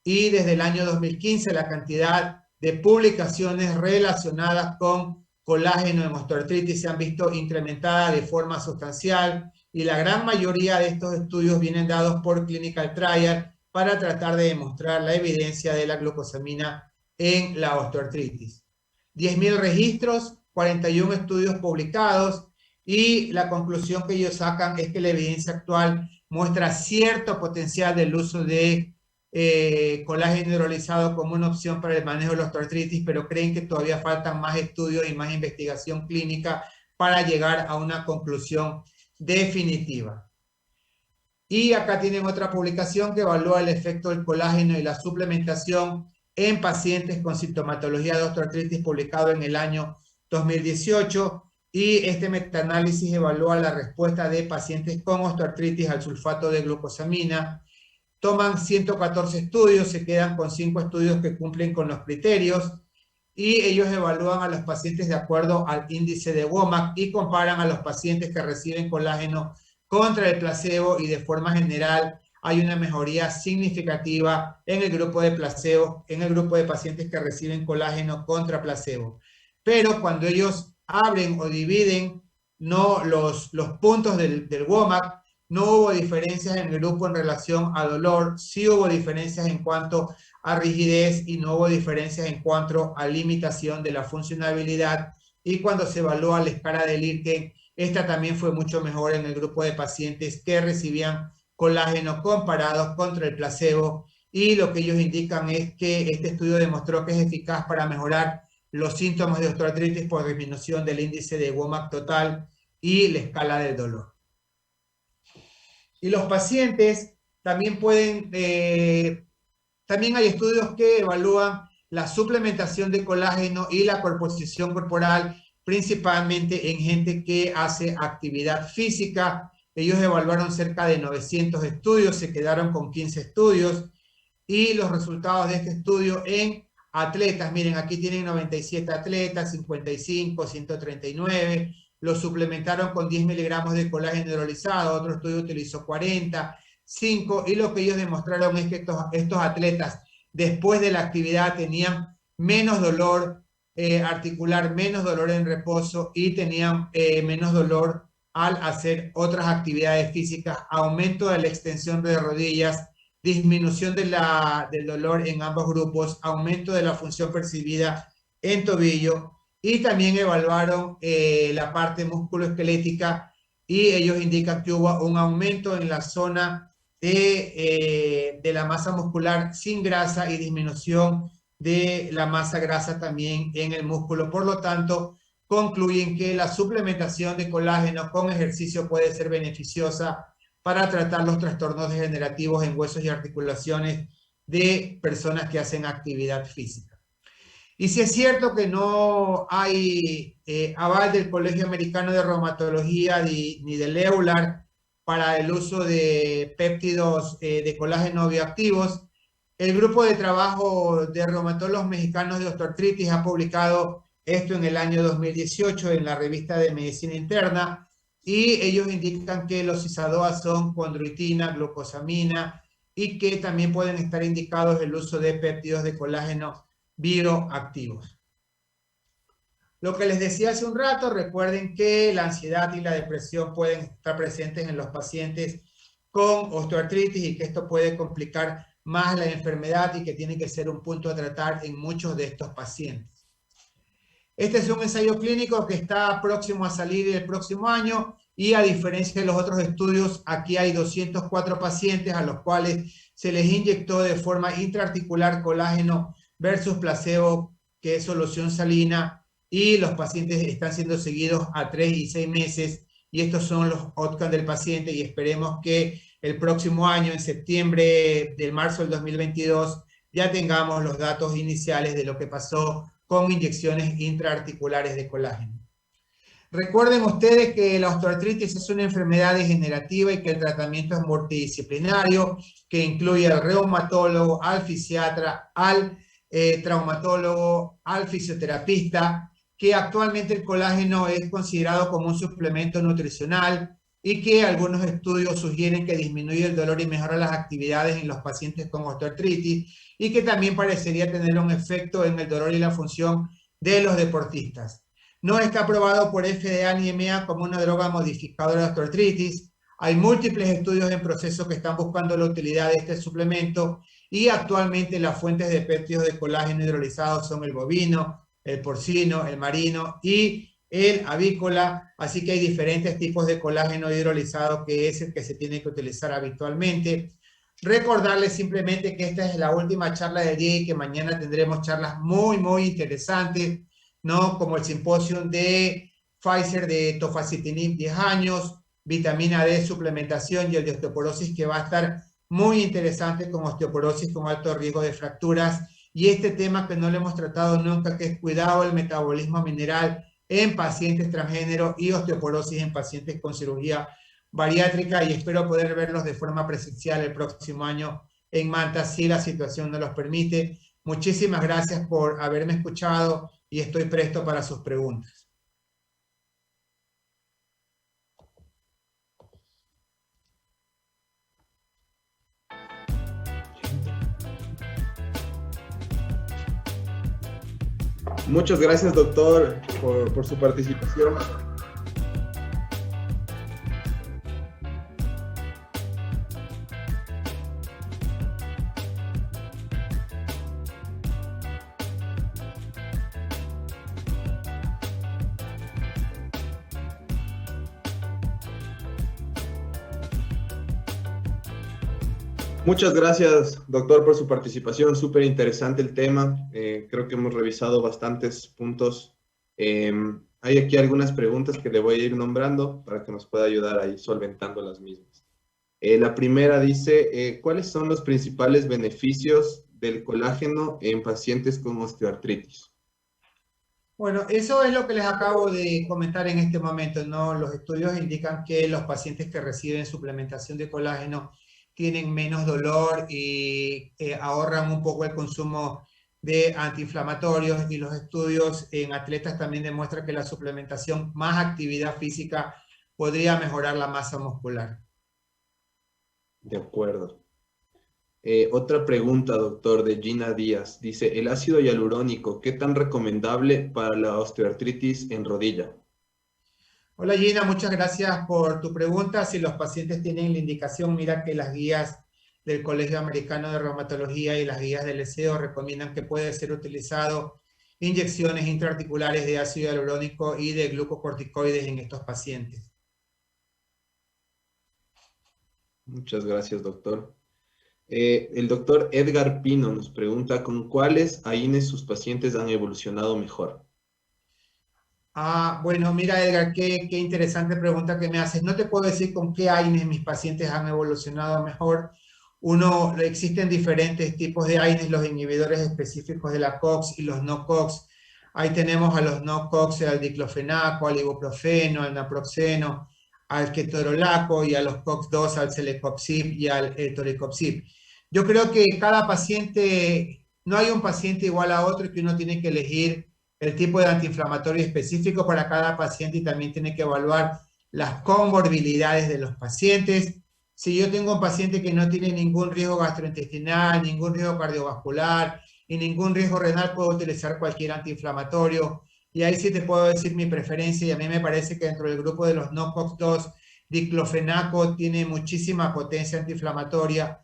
Y desde el año 2015 la cantidad de publicaciones relacionadas con colágeno en osteoartritis se han visto incrementada de forma sustancial, y la gran mayoría de estos estudios vienen dados por clinical trial para tratar de demostrar la evidencia de la glucosamina en la osteoartritis. 10.000 registros, 41 estudios publicados, y la conclusión que ellos sacan es que la evidencia actual muestra cierto potencial del uso de colágeno hidrolizado como una opción para el manejo de la osteoartritis, pero creen que todavía faltan más estudios y más investigación clínica para llegar a una conclusión definitiva. Y acá tienen otra publicación que evalúa el efecto del colágeno y la suplementación en pacientes con sintomatología de osteoartritis, publicado en el año 2018. Y este metaanálisis evalúa la respuesta de pacientes con osteoartritis al sulfato de glucosamina. Toman 114 estudios, se quedan con 5 estudios que cumplen con los criterios, y ellos evalúan a los pacientes de acuerdo al índice de WOMAC y comparan a los pacientes que reciben colágeno contra el placebo, y de forma general hay una mejoría significativa en el grupo de placebo, en el grupo de pacientes que reciben colágeno contra placebo. Pero cuando ellos abren o dividen los puntos del WOMAC, no hubo diferencias en el grupo en relación a dolor, sí hubo diferencias en cuanto a rigidez y no hubo diferencias en cuanto a limitación de la funcionalidad. Y cuando se evalúa la escala de Likert, esta también fue mucho mejor en el grupo de pacientes que recibían colágeno comparados contra el placebo. Y lo que ellos indican es que este estudio demostró que es eficaz para mejorar los síntomas de osteoartritis por disminución del índice de WOMAC total y la escala del dolor. Y los pacientes también pueden, también hay estudios que evalúan la suplementación de colágeno y la composición corporal, principalmente en gente que hace actividad física. Ellos evaluaron cerca de 900 estudios, se quedaron con 15 estudios, y los resultados de este estudio en atletas, miren, aquí tienen 97 atletas, 55, 139, los suplementaron con 10 miligramos de colágeno hidrolizado, otro estudio utilizó 40, 5, y lo que ellos demostraron es que estos atletas después de la actividad tenían menos dolor articular, menos dolor en reposo, y tenían menos dolor al hacer otras actividades físicas, aumento de la extensión de rodillas, disminución del dolor en ambos grupos, aumento de la función percibida en tobillo, y también evaluaron la parte musculoesquelética, y ellos indican que hubo un aumento en la zona de la masa muscular sin grasa y disminución de la masa grasa también en el músculo. Por lo tanto, concluyen que la suplementación de colágeno con ejercicio puede ser beneficiosa para tratar los trastornos degenerativos en huesos y articulaciones de personas que hacen actividad física. Y si es cierto que no hay aval del Colegio Americano de Reumatología ni del EULAR para el uso de péptidos de colágeno bioactivos, el grupo de trabajo de reumatólogos mexicanos de osteoartritis ha publicado esto en el año 2018 en la revista de Medicina Interna, y ellos indican que los ISADOA son condroitina, glucosamina y que también pueden estar indicados el uso de péptidos de colágeno bioactivos. Lo que les decía hace un rato, recuerden que la ansiedad y la depresión pueden estar presentes en los pacientes con osteoartritis y que esto puede complicar más la enfermedad y que tiene que ser un punto a tratar en muchos de estos pacientes. Este es un ensayo clínico que está próximo a salir el próximo año y a diferencia de los otros estudios, aquí hay 204 pacientes a los cuales se les inyectó de forma intraarticular colágeno versus placebo, que es solución salina, y los pacientes están siendo seguidos a 3 y 6 meses y estos son los outcomes del paciente y esperemos que el próximo año, en septiembre del marzo del 2022, ya tengamos los datos iniciales de lo que pasó con inyecciones intraarticulares de colágeno. Recuerden ustedes que la osteoartritis es una enfermedad degenerativa y que el tratamiento es multidisciplinario, que incluye al reumatólogo, al fisiatra, al traumatólogo, al fisioterapista, que actualmente el colágeno es considerado como un suplemento nutricional y que algunos estudios sugieren que disminuye el dolor y mejora las actividades en los pacientes con osteoartritis y que también parecería tener un efecto en el dolor y la función de los deportistas. No está aprobado por FDA ni EMA como una droga modificadora de osteoartritis. Hay múltiples estudios en proceso que están buscando la utilidad de este suplemento y actualmente las fuentes de péptidos de colágeno hidrolizados son el bovino, el porcino, el marino y el avícola, así que hay diferentes tipos de colágeno hidrolizado que es el que se tiene que utilizar habitualmente. Recordarles simplemente que esta es la última charla del día y que mañana tendremos charlas muy interesantes, ¿no? Como el simposio de Pfizer de tofacitinib 10 años, vitamina D suplementación y el de osteoporosis que va a estar muy interesante con osteoporosis con alto riesgo de fracturas. Y este tema que no lo hemos tratado nunca, que es cuidado del metabolismo mineral en pacientes transgénero y osteoporosis en pacientes con cirugía bariátrica y espero poder verlos de forma presencial el próximo año en Manta si la situación nos los permite. Muchísimas gracias por haberme escuchado y estoy presto para sus preguntas. Muchas gracias, doctor, por su participación. Muchas gracias, doctor, por su participación. Súper interesante el tema. Creo que hemos revisado bastantes puntos. Hay aquí algunas preguntas que le voy a ir nombrando para que nos pueda ayudar a ir solventando las mismas. La primera dice, ¿cuáles son los principales beneficios del colágeno en pacientes con osteoartritis? Bueno, eso es lo que les acabo de comentar en este momento, ¿no? Los estudios indican que los pacientes que reciben suplementación de colágeno tienen menos dolor y ahorran un poco el consumo de antiinflamatorios y los estudios en atletas también demuestran que la suplementación más actividad física podría mejorar la masa muscular. De acuerdo. Otra pregunta, doctor, de Gina Díaz. Dice, ¿el ácido hialurónico qué tan recomendable para la osteoartritis en rodilla? Hola Gina, muchas gracias por tu pregunta. Si los pacientes tienen la indicación, mira que las guías del Colegio Americano de Reumatología y las guías del ESEO recomiendan que puede ser utilizado inyecciones intraarticulares de ácido hialurónico y de glucocorticoides en estos pacientes. Muchas gracias, doctor. El doctor Edgar Pino nos pregunta, ¿con cuáles AINES sus pacientes han evolucionado mejor? Bueno, mira Edgar, qué interesante pregunta que me haces. No te puedo decir con qué AINES mis pacientes han evolucionado mejor. Existen diferentes tipos de AINES, los inhibidores específicos de la COX y los no COX. Ahí tenemos a los no COX, al diclofenaco, al ibuprofeno, al naproxeno, al ketorolaco y a los COX-2, al celecoxib y al toricoxib. Yo creo que cada paciente, no hay un paciente igual a otro, que uno tiene que elegir el tipo de antiinflamatorio específico para cada paciente y también tiene que evaluar las comorbilidades de los pacientes. Si yo tengo un paciente que no tiene ningún riesgo gastrointestinal, ningún riesgo cardiovascular y ningún riesgo renal, puedo utilizar cualquier antiinflamatorio. Y ahí sí te puedo decir mi preferencia, y a mí me parece que dentro del grupo de los NOCOX-2, diclofenaco tiene muchísima potencia antiinflamatoria,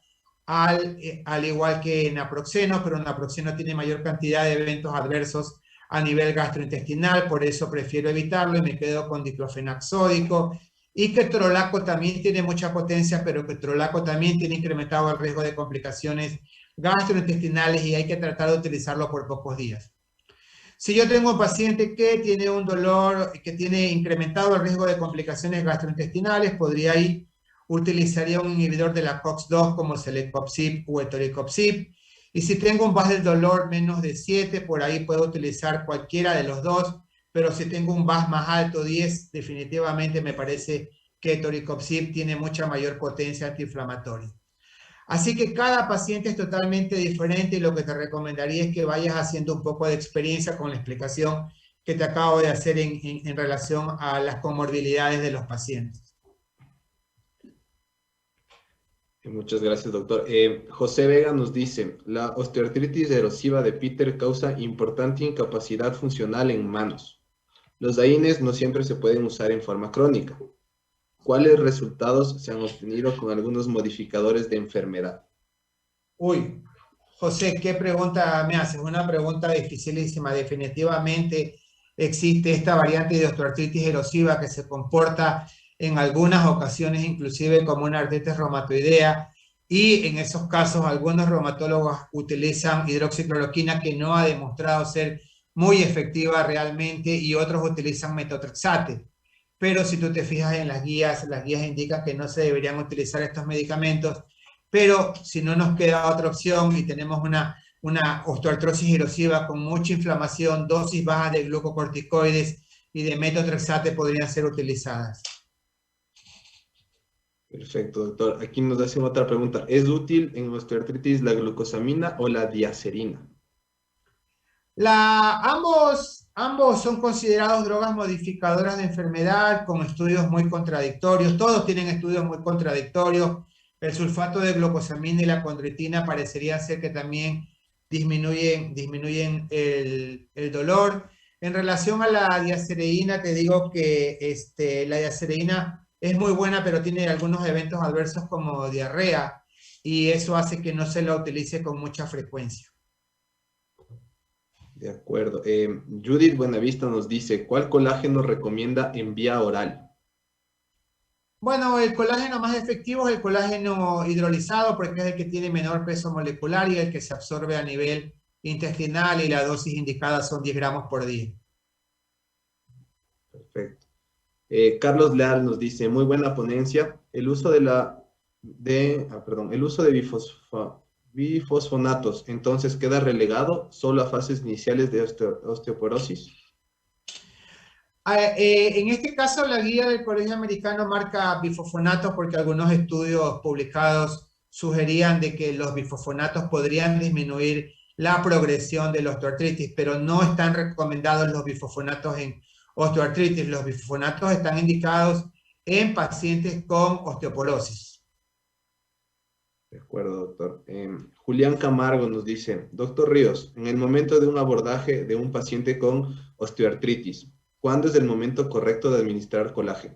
al igual que naproxeno, pero naproxeno tiene mayor cantidad de eventos adversos a nivel gastrointestinal, por eso prefiero evitarlo y me quedo con diclofenac sódico. Y ketorolaco también tiene mucha potencia, pero ketorolaco también tiene incrementado el riesgo de complicaciones gastrointestinales y hay que tratar de utilizarlo por pocos días. Si yo tengo un paciente que tiene un dolor, que tiene incrementado el riesgo de complicaciones gastrointestinales, utilizaría un inhibidor de la COX-2 como Celecoxib o Etoricoxib. Y si tengo un VAS del dolor menos de 7, por ahí puedo utilizar cualquiera de los dos, pero si tengo un VAS más alto, 10, definitivamente me parece que Etoricoxib tiene mucha mayor potencia antiinflamatoria. Así que cada paciente es totalmente diferente y lo que te recomendaría es que vayas haciendo un poco de experiencia con la explicación que te acabo de hacer en relación a las comorbilidades de los pacientes. Muchas gracias, doctor. José Vega nos dice, la osteoartritis erosiva de Peter causa importante incapacidad funcional en manos. Los AINES no siempre se pueden usar en forma crónica. ¿Cuáles resultados se han obtenido con algunos modificadores de enfermedad? Uy, José, ¿qué pregunta me haces? Una pregunta dificilísima. Definitivamente existe esta variante de osteoartritis erosiva que se comporta en algunas ocasiones inclusive como una artritis reumatoidea, y en esos casos algunos reumatólogos utilizan hidroxicloroquina, que no ha demostrado ser muy efectiva realmente, y otros utilizan metotrexate. Pero si tú te fijas en las guías indican que no se deberían utilizar estos medicamentos, pero si no nos queda otra opción y tenemos una osteoartrosis erosiva con mucha inflamación, dosis bajas de glucocorticoides y de metotrexate podrían ser utilizadas. Perfecto, doctor. Aquí nos hacen otra pregunta. ¿Es útil en osteoartritis la glucosamina o la diacerina? Ambos son considerados drogas modificadoras de enfermedad con estudios muy contradictorios. Todos tienen estudios muy contradictorios. El sulfato de glucosamina y la condroitina parecería ser que también disminuyen el dolor. En relación a la diacereína, te digo que la diacereína es muy buena, pero tiene algunos eventos adversos como diarrea, y eso hace que no se la utilice con mucha frecuencia. De acuerdo. Judith Buenavista nos dice, ¿cuál colágeno recomienda en vía oral? Bueno, el colágeno más efectivo es el colágeno hidrolizado, porque es el que tiene menor peso molecular y el que se absorbe a nivel intestinal, y la dosis indicada son 10 gramos por día. Perfecto. Carlos Leal nos dice, muy buena ponencia. El uso el uso de bifosfonatos, entonces queda relegado solo a fases iniciales de osteoporosis. En este caso, la guía del Colegio Americano marca bifosfonatos porque algunos estudios publicados sugerían de que los bifosfonatos podrían disminuir la progresión de la osteoartritis, pero no están recomendados los bifosfonatos en osteoartritis. Los bifosfonatos están indicados en pacientes con osteoporosis. De acuerdo, doctor. Julián Camargo nos dice, doctor Ríos, en el momento de un abordaje de un paciente con osteoartritis, ¿cuándo es el momento correcto de administrar colágeno?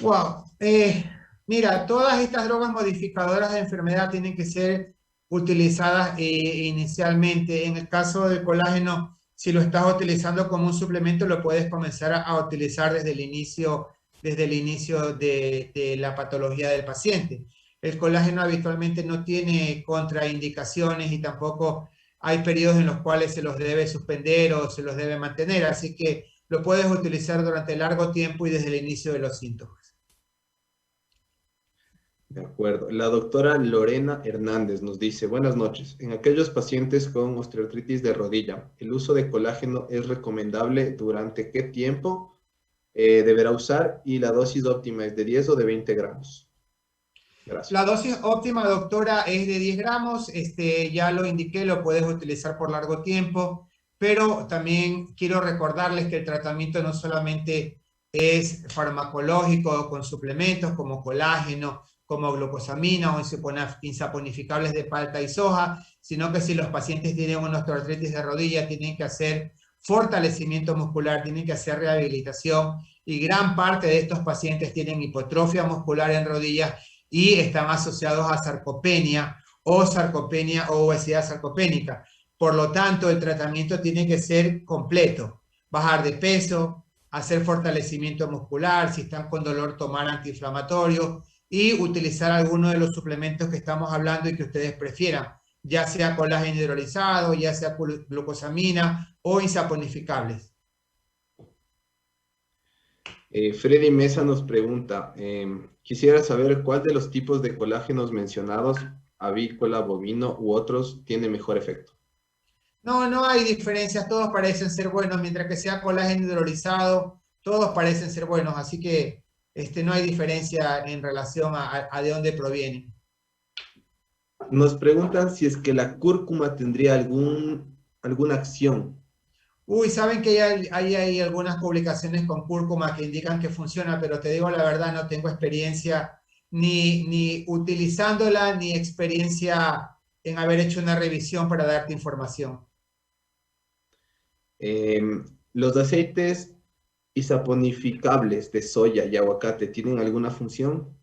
Wow. Mira, todas estas drogas modificadoras de enfermedad tienen que ser utilizadas inicialmente. En el caso del colágeno, si lo estás utilizando como un suplemento, lo puedes comenzar a utilizar desde el inicio de la patología del paciente. El colágeno habitualmente no tiene contraindicaciones y tampoco hay periodos en los cuales se los debe suspender o se los debe mantener, así que lo puedes utilizar durante largo tiempo y desde el inicio de los síntomas. De acuerdo. La doctora Lorena Hernández nos dice, buenas noches. En aquellos pacientes con osteoartritis de rodilla, ¿el uso de colágeno es recomendable? ¿Durante qué tiempo deberá usar? ¿Y la dosis óptima es de 10 o de 20 gramos? Gracias. La dosis óptima, doctora, es de 10 gramos. Ya lo indiqué, lo puedes utilizar por largo tiempo, pero también quiero recordarles que el tratamiento no solamente es farmacológico con suplementos como colágeno, como glucosamina o insaponificables de palta y soja, sino que si los pacientes tienen una osteoartritis de rodilla, tienen que hacer fortalecimiento muscular, tienen que hacer rehabilitación, y gran parte de estos pacientes tienen hipotrofia muscular en rodillas y están asociados a sarcopenia o obesidad sarcopénica. Por lo tanto, el tratamiento tiene que ser completo: bajar de peso, hacer fortalecimiento muscular, si están con dolor, tomar antiinflamatorio y utilizar alguno de los suplementos que estamos hablando y que ustedes prefieran, ya sea colágeno hidrolizado, ya sea glucosamina o insaponificables. Freddy Mesa nos pregunta, quisiera saber cuál de los tipos de colágenos mencionados, avícola, bovino u otros, tiene mejor efecto. No, no hay diferencias, todos parecen ser buenos, mientras que sea colágeno hidrolizado, todos parecen ser buenos, así que no hay diferencia en relación a de dónde provienen. Nos preguntan si es que la cúrcuma tendría alguna acción. Uy, saben que hay algunas publicaciones con cúrcuma que indican que funciona, pero te digo la verdad, no tengo experiencia ni utilizándola, ni experiencia en haber hecho una revisión para darte información. ¿Los aceites isaponificables de soya y aguacate tienen alguna función?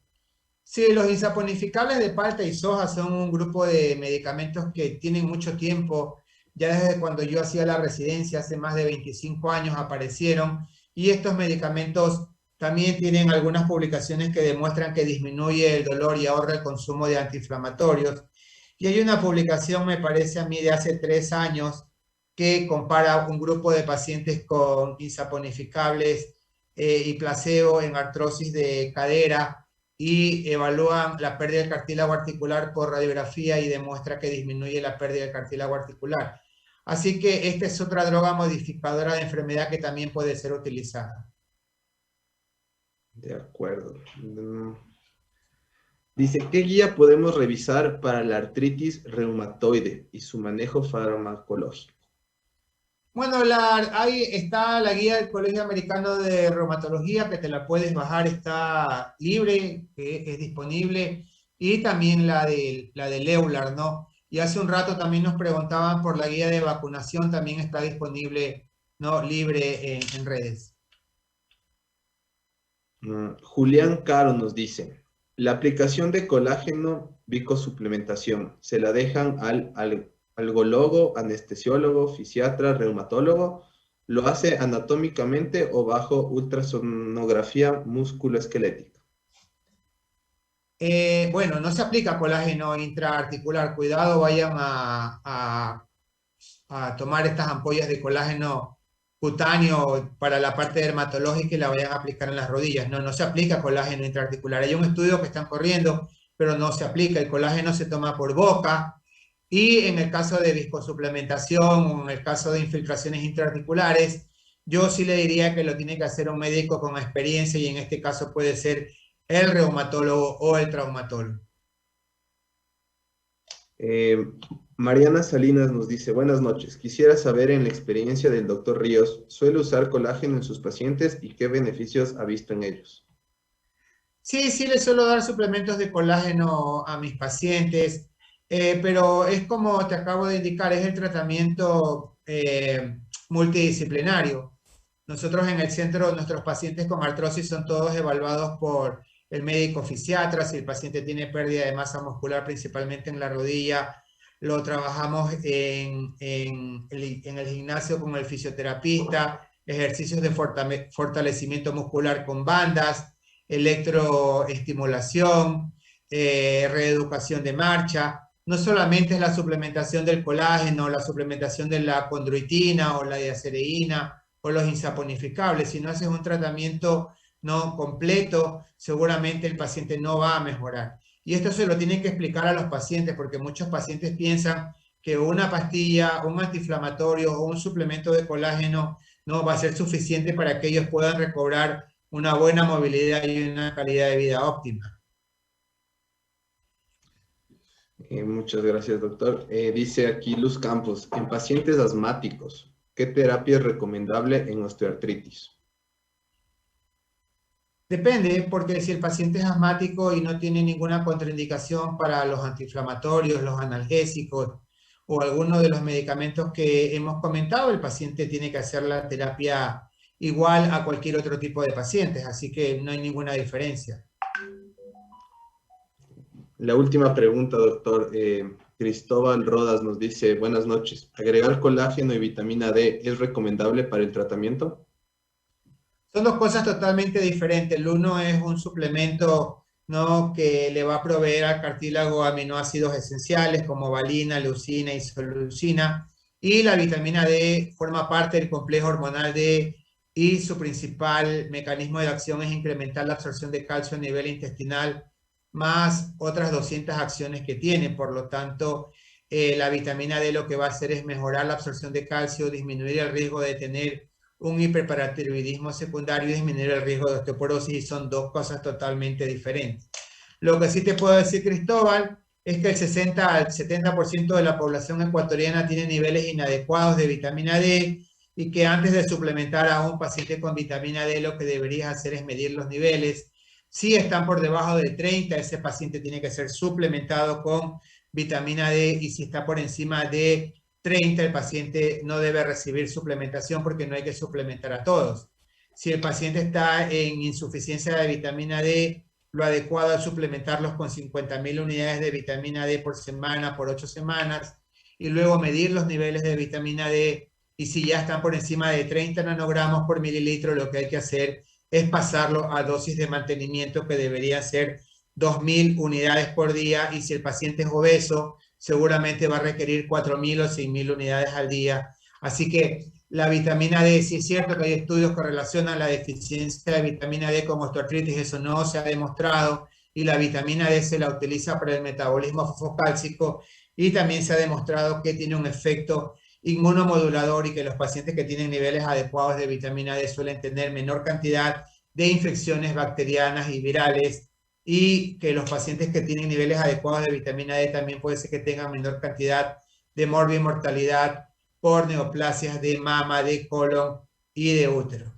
Sí, los insaponificables de palta y soja son un grupo de medicamentos que tienen mucho tiempo. Ya desde cuando yo hacía la residencia, hace más de 25 años, aparecieron. Y estos medicamentos también tienen algunas publicaciones que demuestran que disminuye el dolor y ahorra el consumo de antiinflamatorios. Y hay una publicación, me parece a mí, de hace 3 años, que compara un grupo de pacientes con insaponificables y placebo en artrosis de cadera, y evalúan la pérdida del cartílago articular por radiografía y demuestra que disminuye la pérdida del cartílago articular. Así que esta es otra droga modificadora de enfermedad que también puede ser utilizada. De acuerdo. Dice, ¿qué guía podemos revisar para la artritis reumatoide y su manejo farmacológico? Bueno, ahí está la guía del Colegio Americano de Reumatología, que te la puedes bajar, está libre, que es disponible, y también la de Euler, ¿no? Y hace un rato también nos preguntaban por la guía de vacunación, también está disponible, ¿no? Libre en redes. Julián Caro nos dice, la aplicación de colágeno bicosuplementación, ¿se la dejan al algólogo, anestesiólogo, fisiatra, reumatólogo? ¿Lo hace anatómicamente o bajo ultrasonografía musculoesquelética? Bueno, no se aplica colágeno intraarticular. Cuidado, vayan a tomar estas ampollas de colágeno cutáneo para la parte dermatológica y la vayan a aplicar en las rodillas. No, no se aplica colágeno intraarticular. Hay un estudio que están corriendo, pero no se aplica. El colágeno se toma por boca, y en el caso de viscosuplementación o en el caso de infiltraciones intraarticulares, yo sí le diría que lo tiene que hacer un médico con experiencia, y en este caso puede ser el reumatólogo o el traumatólogo. Mariana Salinas nos dice, buenas noches, quisiera saber en la experiencia del doctor Ríos, ¿suele usar colágeno en sus pacientes y qué beneficios ha visto en ellos? Sí, sí le suelo dar suplementos de colágeno a mis pacientes, pero es como te acabo de indicar, es el tratamiento multidisciplinario. Nosotros en el centro, nuestros pacientes con artrosis son todos evaluados por el médico fisiatra. Si el paciente tiene pérdida de masa muscular, principalmente en la rodilla, lo trabajamos en el gimnasio con el fisioterapista, ejercicios de fortalecimiento muscular con bandas, electroestimulación, reeducación de marcha. No solamente es la suplementación del colágeno, la suplementación de la condroitina o la diacereína o los insaponificables. Si no haces un tratamiento no completo, seguramente el paciente no va a mejorar. Y esto se lo tienen que explicar a los pacientes, porque muchos pacientes piensan que una pastilla, un antiinflamatorio o un suplemento de colágeno no va a ser suficiente para que ellos puedan recobrar una buena movilidad y una calidad de vida óptima. Muchas gracias, doctor. Dice aquí Luz Campos, en pacientes asmáticos, ¿qué terapia es recomendable en osteoartritis? Depende, porque si el paciente es asmático y no tiene ninguna contraindicación para los antiinflamatorios, los analgésicos o alguno de los medicamentos que hemos comentado, el paciente tiene que hacer la terapia igual a cualquier otro tipo de pacientes, así que no hay ninguna diferencia. La última pregunta, doctor. Cristóbal Rodas nos dice, buenas noches. ¿Agregar colágeno y vitamina D es recomendable para el tratamiento? Son dos cosas totalmente diferentes. El uno es un suplemento, ¿no?, que le va a proveer al cartílago aminoácidos esenciales como valina, leucina y isoleucina. Y la vitamina D forma parte del complejo hormonal D y su principal mecanismo de acción es incrementar la absorción de calcio a nivel intestinal, más otras 200 acciones que tiene. Por lo tanto, la vitamina D lo que va a hacer es mejorar la absorción de calcio, disminuir el riesgo de tener un hiperparatiroidismo secundario y disminuir el riesgo de osteoporosis, y son dos cosas totalmente diferentes. Lo que sí te puedo decir, Cristóbal, es que el 60 al 70% de la población ecuatoriana tiene niveles inadecuados de vitamina D y que antes de suplementar a un paciente con vitamina D lo que deberías hacer es medir los niveles. Si están por debajo de 30, ese paciente tiene que ser suplementado con vitamina D, y si está por encima de 30, el paciente no debe recibir suplementación porque no hay que suplementar a todos. Si el paciente está en insuficiencia de vitamina D, lo adecuado es suplementarlos con 50.000 unidades de vitamina D por semana, por 8 semanas, y luego medir los niveles de vitamina D, y si ya están por encima de 30 nanogramos por mililitro, lo que hay que hacer es pasarlo a dosis de mantenimiento que debería ser 2.000 unidades por día, y si el paciente es obeso, seguramente va a requerir 4.000 o 6.000 unidades al día. Así que la vitamina D, sí es cierto que hay estudios que relacionan la deficiencia de vitamina D con osteoartritis, eso no se ha demostrado, y la vitamina D se la utiliza para el metabolismo fosfocálcico, y también se ha demostrado que tiene un efecto inmunomodulador y que los pacientes que tienen niveles adecuados de vitamina D suelen tener menor cantidad de infecciones bacterianas y virales, y que los pacientes que tienen niveles adecuados de vitamina D también puede ser que tengan menor cantidad de morbimortalidad por neoplasias de mama, de colon y de útero.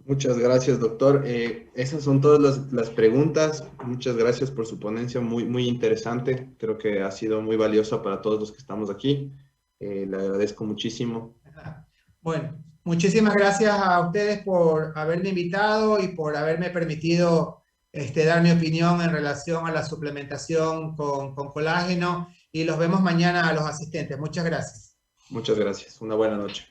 Muchas gracias, doctor. Esas son todas las preguntas. Muchas gracias por su ponencia, muy, muy interesante. Creo que ha sido muy valiosa para todos los que estamos aquí. Le agradezco muchísimo. Bueno, muchísimas gracias a ustedes por haberme invitado y por haberme permitido dar mi opinión en relación a la suplementación con colágeno, y los vemos mañana a los asistentes. Muchas gracias. Muchas gracias. Una buena noche.